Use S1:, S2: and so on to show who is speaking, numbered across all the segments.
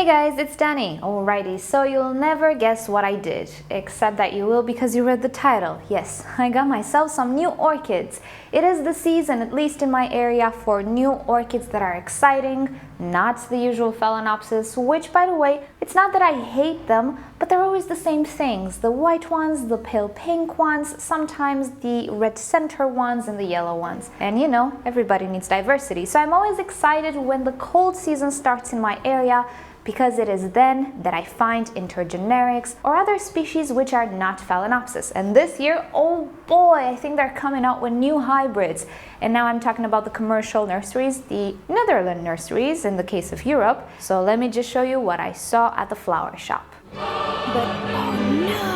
S1: Hey guys, it's Danny. Alrighty, so you'll never guess what I did, except that you will because you read the title. Yes, I got myself some new orchids. It is the season, at least in my area, for new orchids that are exciting, not the usual Phalaenopsis, which, by the way, it's not that I hate them, but they're always the same things. The white ones, the pale pink ones, sometimes the red center ones and the yellow ones. And you know, everybody needs diversity, so I'm always excited when the cold season starts in my area, because it is then that I find intergenerics or other species which are not Phalaenopsis. And this year, oh boy, I think they're coming out with new hybrids. And now I'm talking about the commercial nurseries, the Netherlands nurseries in the case of Europe. So let me just show you what I saw at the flower shop. But oh no!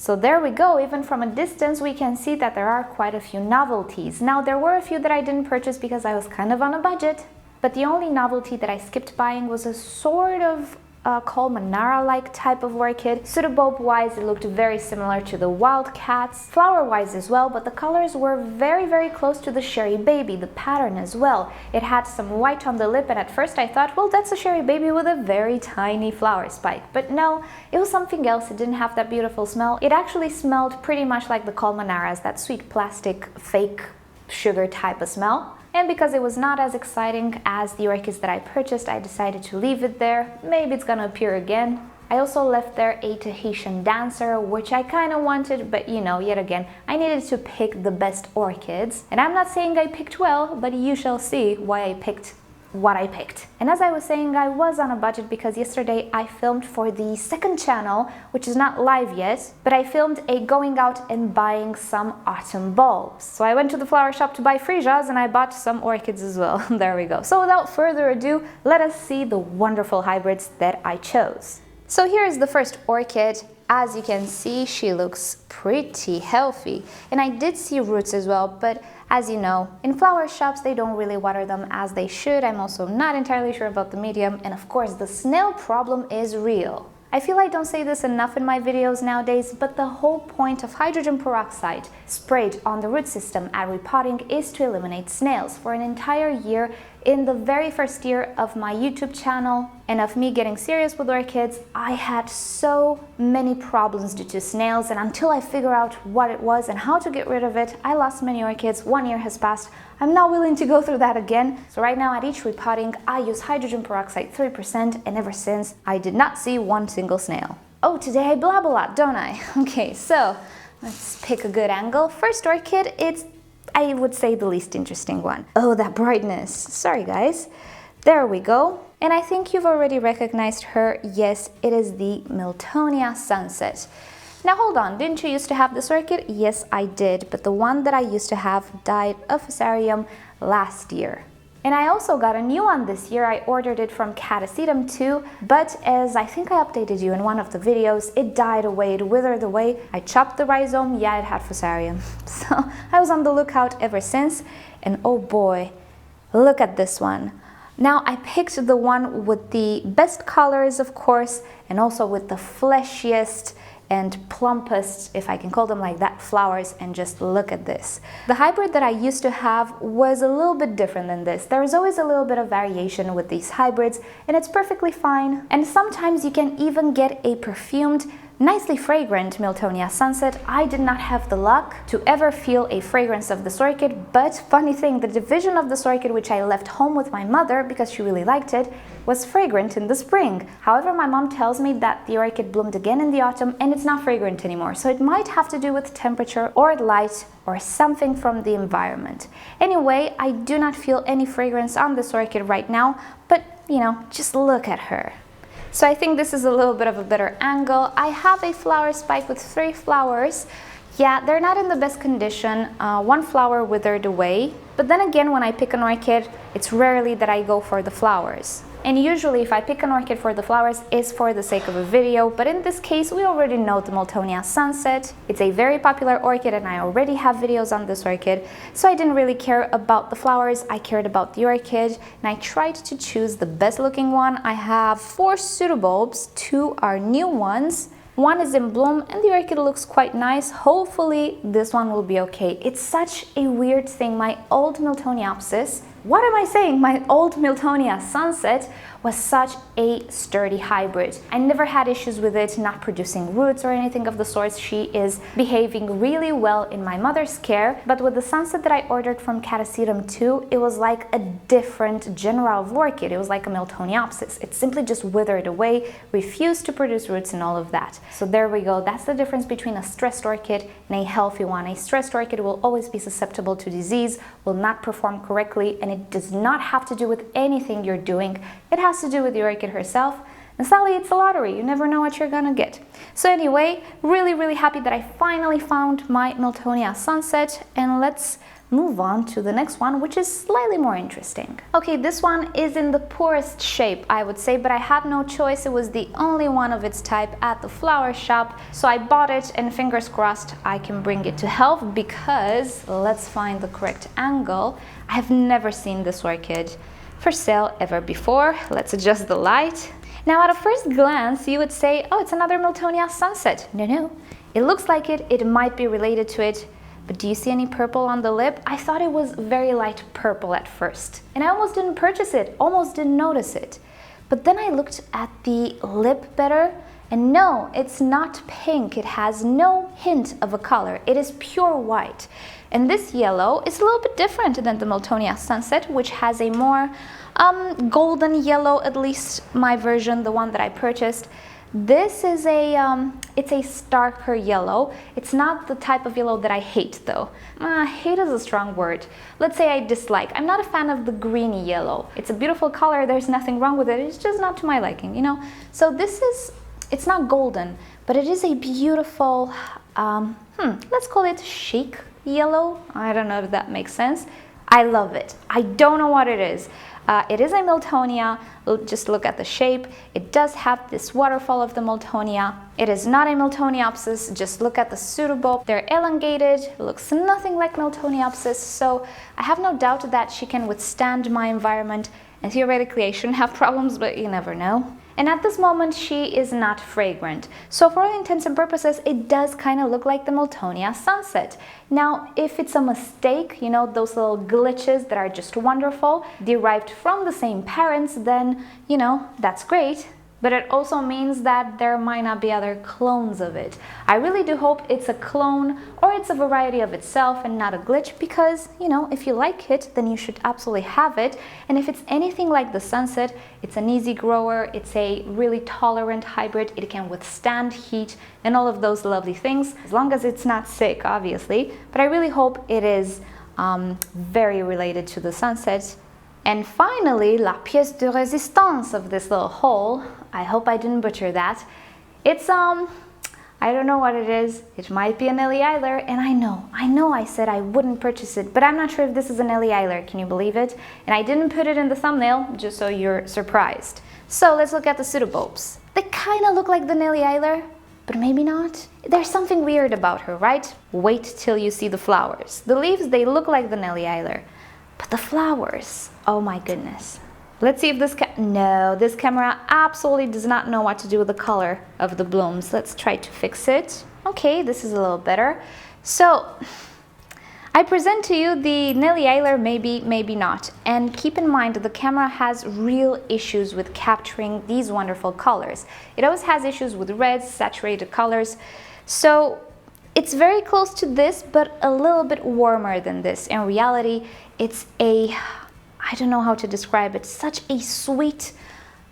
S1: So there we go, even from a distance we can see that there are quite a few novelties. Now there were a few that I didn't purchase because I was kind of on a budget, but the only novelty that I skipped buying was a sort of Colmanara-like type of orchid. Pseudobulb-wise it looked very similar to the Wildcats, flower-wise as well, but the colors were very close to the Sherry Baby, the pattern as well. It had some white on the lip and at first I thought, well, that's a Sherry Baby with a very tiny flower spike. But no, it was something else. It didn't have that beautiful smell. It actually smelled pretty much like the Colmanaras, that sweet plastic fake sugar type of smell. And because it was not as exciting as the orchids that I purchased, I decided to leave it there. Maybe it's gonna appear again. I also left there a Tahitian Dancer, which I kind of wanted, but you know, yet again, I needed to pick the best orchids. And I'm not saying I picked well, but you shall see why I picked what I picked. And as I was saying, I was on a budget because yesterday I filmed for the second channel, which is not live yet, but I filmed a going out and buying some autumn bulbs. So I went to the flower shop to buy freesias and I bought some orchids as well. There we go. So without further ado, let us see the wonderful hybrids that I chose. So here is the first orchid. As you can see, she looks pretty healthy. And I did see roots as well, but as you know, in flower shops, they don't really water them as they should. I'm also not entirely sure about the medium. And of course, the snail problem is real. I feel I don't say this enough in my videos nowadays, but the whole point of hydrogen peroxide sprayed on the root system at repotting is to eliminate snails. For an entire year, in the very first year of my YouTube channel and of me getting serious with orchids, I had so many problems due to snails, and until I figure out what it was and how to get rid of it, I lost many orchids. 1 year has passed. I'm not willing to go through that again. So right now at each repotting, I use hydrogen peroxide 3%, and ever since, I did not see one single snail. Oh, today I blab a lot, don't I? Okay, so let's pick a good angle. First orchid, it's, I would say, the least interesting one. Oh, that brightness. Sorry, guys. There we go. And I think you've already recognized her. Yes, it is the Miltonius Sunset. Now hold on, didn't you used to have this orchid? Yes, I did, but the one that I used to have died of fusarium last year. And I also got a new one this year. I ordered it from Catasetum too, but as I think I updated you in one of the videos, it died away, it withered away. I chopped the rhizome, yeah, it had fusarium. So I was on the lookout ever since, and oh boy, look at this one. Now I picked the one with the best colors, of course, and also with the fleshiest and plumpest, if I can call them like that, flowers, and just look at this. The hybrid that I used to have was a little bit different than this. There is always a little bit of variation with these hybrids, and it's perfectly fine. And sometimes you can even get a perfumed, nicely fragrant Miltonius Sunset. I did not have the luck to ever feel a fragrance of this orchid, but funny thing, the division of this orchid which I left home with my mother because she really liked it was fragrant in the spring. However, my mom tells me that the orchid bloomed again in the autumn and it's not fragrant anymore, so it might have to do with temperature or light or something from the environment. Anyway, I do not feel any fragrance on this orchid right now, but you know, just look at her. So I think this is a little bit of a better angle. I have a flower spike with 3 flowers. Yeah, they're not in the best condition. One flower withered away. But then again, when I pick an orchid, it's rarely that I go for the flowers. And usually if I pick an orchid for the flowers, it's for the sake of a video, but in this case we already know the Miltonius Sunset. It's a very popular orchid and I already have videos on this orchid, so I didn't really care about the flowers, I cared about the orchid, and I tried to choose the best looking one. I have 4 pseudobulbs, 2 are new ones. One is in bloom and the orchid looks quite nice. Hopefully this one will be okay. It's such a weird thing. My old Miltoniopsis, what am I saying? My old Miltonius Sunset was such a sturdy hybrid. I never had issues with it not producing roots or anything of the sorts. She is behaving really well in my mother's care, but with the Sunset that I ordered from Catasetum 2, it was like a different genre of orchid. It was like a Miltoniopsis. It simply just withered away, refused to produce roots and all of that. So there we go. That's the difference between a stressed orchid and a healthy one. A stressed orchid will always be susceptible to disease, will not perform correctly, and it does not have to do with anything you're doing. It has to do with the orchid herself. And sadly, it's a lottery. You never know what you're gonna get. So anyway, really happy that I finally found my Miltonius Sunset, and let's move on to the next one, which is slightly more interesting. Okay, this one is in the poorest shape, I would say, but I had no choice. It was the only one of its type at the flower shop, so I bought it, and fingers crossed I can bring it to health, because let's find the correct angle. I have never seen this orchid for sale ever before. Let's adjust the light. Now at a first glance you would say, oh, it's another Miltonius Sunset. No, it looks like it. It might be related to it. But do you see any purple on the lip? I thought it was very light purple at first, and I almost didn't purchase it, almost didn't notice it. But then I looked at the lip better, and no, it's not pink. It has no hint of a color. It is pure white. And this yellow is a little bit different than the Miltonius Sunset, which has a more golden yellow, at least my version, the one that I purchased. This is it's a starker yellow. It's not the type of yellow that I hate though. Hate is a strong word. Let's say I dislike. I'm not a fan of the greeny yellow. It's a beautiful color, there's nothing wrong with it. It's just not to my liking, you know? So it's not golden, but it is a beautiful, let's call it chic yellow. I don't know if that makes sense. I love it. I don't know what it is. It is a Miltonia. Just look at the shape. It does have this waterfall of the Miltonia. It is not a Miltoniopsis. Just look at the pseudobulb. They're elongated. It looks nothing like Miltoniopsis. So I have no doubt that she can withstand my environment. And theoretically, I shouldn't have problems, but you never know. And at this moment, she is not fragrant. So for all intents and purposes, it does kind of look like the Miltonius Sunset. Now, if it's a mistake, you know, those little glitches that are just wonderful, derived from the same parents, then, you know, that's great. But it also means that there might not be other clones of it. I really do hope it's a clone or it's a variety of itself and not a glitch, because, you know, if you like it, then you should absolutely have it. And if it's anything like the Sunset, it's an easy grower, it's a really tolerant hybrid, it can withstand heat and all of those lovely things, as long as it's not sick, obviously. But I really hope it is very related to the Sunset. And finally, la pièce de résistance of this little haul, I hope I didn't butcher that. It's, I don't know what it is. It might be a Nelly Isler, and I know I said I wouldn't purchase it, but I'm not sure if this is a Nelly Isler, can you believe it? And I didn't put it in the thumbnail, just so you're surprised. So let's look at the pseudobulbs. They kind of look like the Nelly Isler, but maybe not. There's something weird about her, right? Wait till you see the flowers. The leaves, they look like the Nelly Isler. But the flowers, oh my goodness. Let's see if this this camera absolutely does not know what to do with the color of the blooms. Let's try to fix it. Okay, this is a little better. So, I present to you the Nelly Isler, maybe not. And keep in mind that the camera has real issues with capturing these wonderful colors. It always has issues with reds, saturated colors. So, it's very close to this, but a little bit warmer than this. In reality, it's I don't know how to describe it, such a sweet,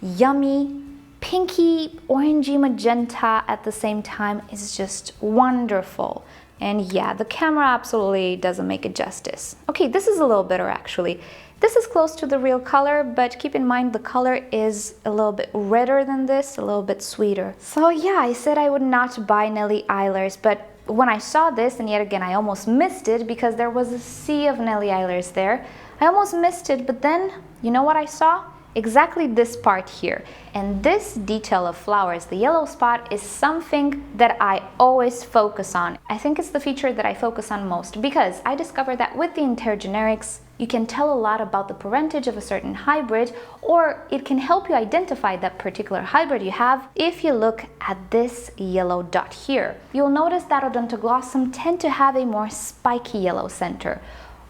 S1: yummy, pinky, orangey magenta at the same time. It's just wonderful. And yeah, the camera absolutely doesn't make it justice. Okay, this is a little better actually. This is close to the real color, but keep in mind the color is a little bit redder than this, a little bit sweeter. So yeah, I said I would not buy Nelly Islers, but when I saw this, and yet again I almost missed it because there was a sea of Nelly Islers there. I almost missed it, but then, you know what I saw? exactly this part here. And this detail of flowers, the yellow spot, is something that I always focus on. I think it's the feature that I focus on most because I discovered that with the intergenerics, you can tell a lot about the parentage of a certain hybrid, or it can help you identify that particular hybrid you have if you look at this yellow dot here. You'll notice that Odontoglossum tend to have a more spiky yellow center.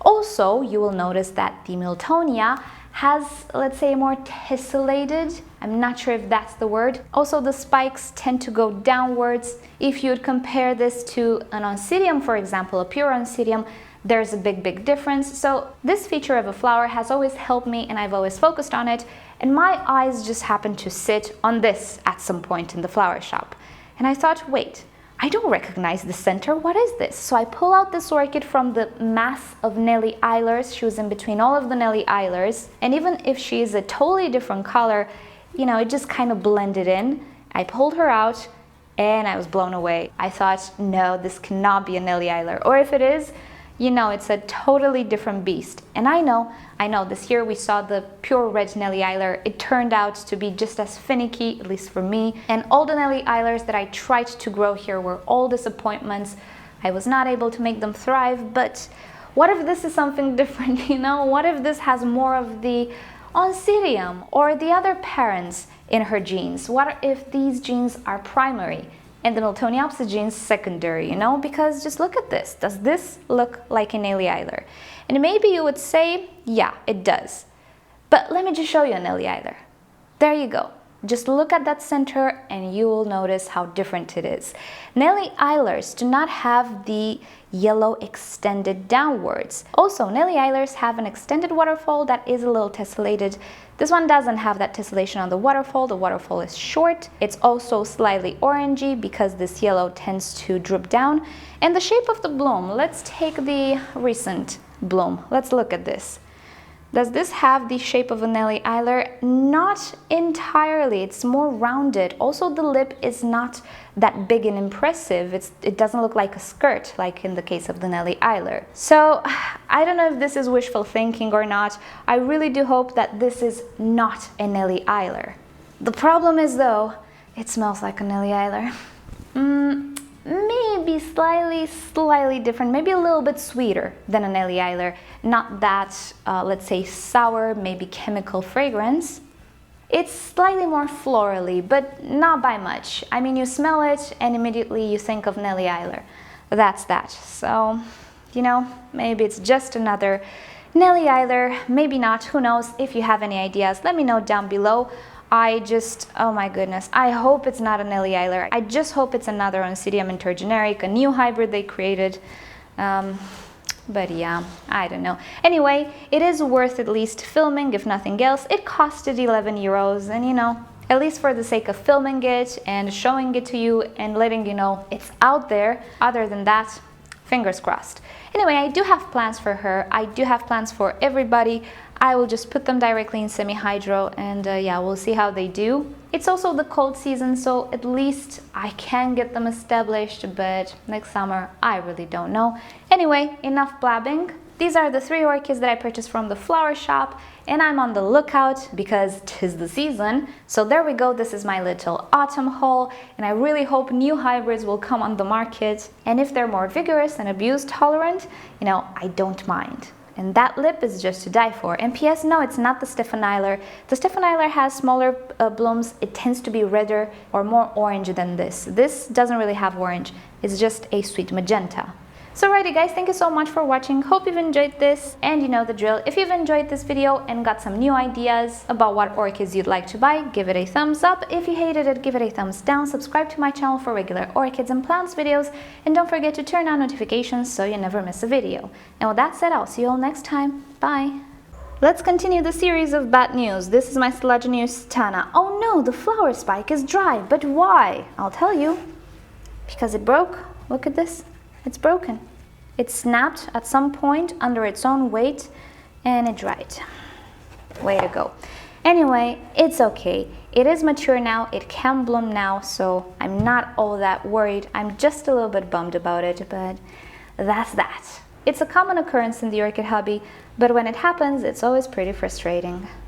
S1: Also, you will notice that the Miltonia has, let's say, more tessellated, I'm not sure if that's the word. Also, the spikes tend to go downwards. If you'd compare this to an Oncidium, for example, a pure Oncidium, there's a big difference. So this feature of a flower has always helped me and I've always focused on it, and my eyes just happened to sit on this at some point in the flower shop. And I thought, wait, I don't recognize the center, what is this? So I pull out this orchid from the mass of Nelly Islers. She was in between all of the Nelly Islers, and even if she is a totally different color, you know, it just kind of blended in. I pulled her out and I was blown away. I thought, no, this cannot be a Nelly Isler, or if it is, you know, it's a totally different beast. And I know, this year we saw the pure red Nelly Isler. It turned out to be just as finicky, at least for me. And all the Nelly Islers that I tried to grow here were all disappointments. I was not able to make them thrive, but what if this is something different, you know? What if this has more of the Oncidium or the other parents in her genes? What if these genes are primary and the Miltoniopsis genes secondary, you know? Because just look at this. Does this look like a Nelly Isler? And maybe you would say, yeah, it does. But let me just show you a Nelly Isler. There you go. Just look at that center and you will notice how different it is. Nelly Islers do not have the yellow extended downwards. Also, Nelly Islers have an extended waterfall that is a little tessellated. This one doesn't have that tessellation on the waterfall. The waterfall is short. It's also slightly orangey because this yellow tends to droop down. And the shape of the bloom, let's take the recent bloom. Let's look at this. Does this have the shape of a Nelly Isler? Not entirely, it's more rounded. Also, the lip is not that big and impressive. It doesn't look like a skirt, like in the case of the Nelly Isler. So, I don't know if this is wishful thinking or not. I really do hope that this is not a Nelly Isler. The problem is, though, it smells like a Nelly Isler. Maybe slightly different, maybe a little bit sweeter than a Nelly Isler. Not that, let's say, sour, maybe chemical fragrance. It's slightly more florally, but not by much. I mean, you smell it and immediately you think of Nelly Isler. That's that. So, you know, maybe it's just another Nelly Isler, maybe not, who knows. If you have any ideas, let me know down below. Oh my goodness, I hope it's not a Nelly Isler. I just hope it's another Oncidium intergeneric, a new hybrid they created. But yeah, I don't know. Anyway, it is worth at least filming, if nothing else. It costed 11 euros, and you know, at least for the sake of filming it and showing it to you and letting you know it's out there. Other than that, fingers crossed. Anyway, I do have plans for her. I do have plans for everybody. I will just put them directly in semi-hydro and yeah, we'll see how they do. It's also the cold season, so at least I can get them established, but next summer, I really don't know. Anyway, enough blabbing. These are the 3 orchids that I purchased from the flower shop, and I'm on the lookout because 'tis the season. So there we go, this is my little autumn haul, and I really hope new hybrids will come on the market. And if they're more vigorous and abuse tolerant, you know, I don't mind. And that lip is just to die for. And P.S. no, it's not the Stephaniler. The Stephaniler has smaller blooms. It tends to be redder or more orange than this. This doesn't really have orange. It's just a sweet magenta. So alrighty guys, thank you so much for watching. Hope you've enjoyed this, and you know the drill. If you've enjoyed this video and got some new ideas about what orchids you'd like to buy, give it a thumbs up. If you hated it, give it a thumbs down. Subscribe to my channel for regular orchids and plants videos, and don't forget to turn on notifications so you never miss a video. And with that said, I'll see you all next time. Bye! Let's continue the series of bad news. This is my Selagineus tana. Oh no, the flower spike is dry, but why? I'll tell you. Because it broke. Look at this. It's broken. It snapped at some point under its own weight and it dried. Way to go. Anyway, it's okay. It is mature now, it can bloom now, so I'm not all that worried. I'm just a little bit bummed about it, but that's that. It's a common occurrence in the orchid hobby, but when it happens, it's always pretty frustrating.